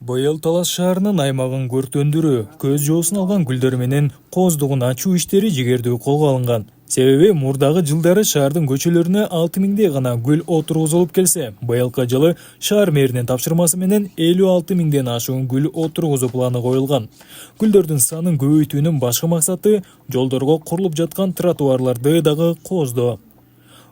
Быйыл Талас шаарынын аймагын көртөндүрүү, көз жоосун алган гүлдөр менен кооздугун ачуу иштери жигердүү колго алынган. Себеби мурдагы жылдары шаардын көчөлөрүнө 6000 гана гүл отургузулуп келсе, быйылкы жылы шаар мэринин тапшырмасы менен 56 000 ашуун гүл отургузуу планы коюлган. Гүлдөрдүн санын көбөйтүүнүн башкы максаты жолдорго курулуп жаткан тротуарларды дагы кооздоо.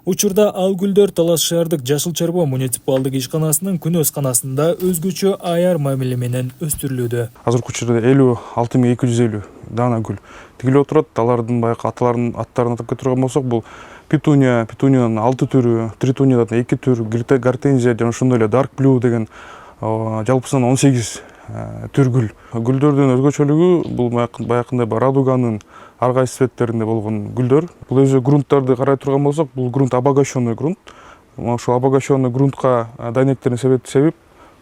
Учурда ал гүлдөр Талас шаардык Жашыл Чарба муниципалдык ишканасынын күнөсканасында өзгөчө аяр мамиле менен өстүрүлүүдө. Азыркы учурда 56 250 дана гүл тигилип отурат. Алардын баягы аттарын атап кетирген болсок, бул петуниянын 6 түрү, тритониядан 2 түр, гортензия жана ошондой эле dark blue деген жалпысынан 18 түр гүл. Гүлдөрдүн өзгөчөлүгү бул баягындай радуганын ар кайсы цветтеринде болгон гүлдөр. Бул өзү грунттарды карай турган болсок, бул грунт обогащенный грунт. Ошол обогащенный грунтка дайнектерин себеп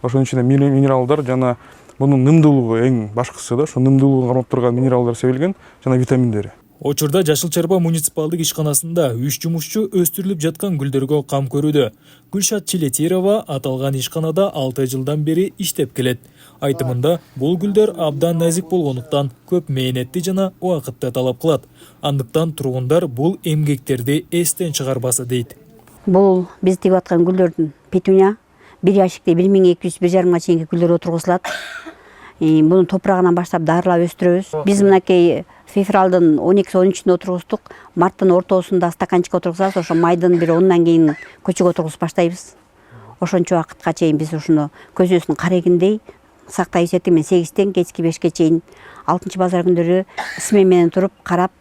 ошонун ичинде минералдар жана мунун нымдуулугу эң башкысы да, ошо нымдуулугун кармап турган минералдар себилген жана витаминдери. Учурда Жашыл Чарба муниципалдык ишканасында 3 жумушчу өстүрүлүп жаткан гүлдөргө кам көрүүдө. Гүлшат Челетирова аталган ишканада 6 жылдан бери иштеп келет. Айтымында, бул гүлдөр абдан назик болгондуктан көп мээнетти жана убакытты талап кылат. Андыктан тургундар бул эмгектерди эстен чыгарбасы дейт. Бул биз тигип аткан гүлдөрдүн петуния 1 ящикте 1200-1,5 чейинки гүлдөр отургузулат. Мунун топурагынан баштап дарылап өстүрөбүз. Биз мынакей февралдын 12-13-үндө отургуздук. Марттын ортосунда стаканчикка отургузабыз, ошо майдын 1-10-нан кийин көчөгө отургузуп баштайбыз. Ошончо убакытка чейин биз ушуну көзөбүздүн карегиндей сактайбыз. Эртең менен 8-тен кечки 5ке чейин 6-базар күндөрү смена менен туруп карап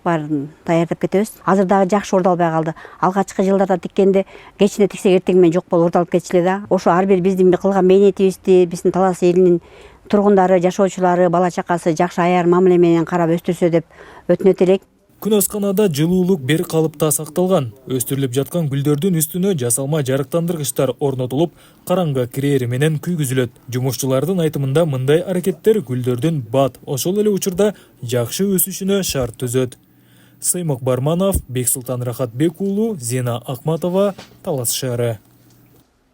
баарын даярдап кетебиз. Азыр дагы жакшы ордалбай калды. Алгачкы жылдарда тиккенде кечинде тиксек эртең менен жок болуп ордалып кетчү эле да. Ошо ар бир биздин кылган мээнетибизди биздин Талас элинин тургундары, жашоочулары, бала чакасы жакшы аяр мамиле менен карап өстүрсө деп өтүнөт элек. Күнөсканада жылуулук бир калыпта сакталган. Өстүрүлүп жаткан гүлдөрдүн үстүнө жасалма жарыктандыргычтар орнотулуп, караңгы кирээри менен күйгүзүлөт. Жумушчулардын айтымында мындай аракеттер гүлдөрдүн бат, ошол эле учурда жакшы өсүшүнө шарт түзөт. Сыймык Барманов, Бексултан Рахатбек уулу, Зина Акматова, Талас шаары.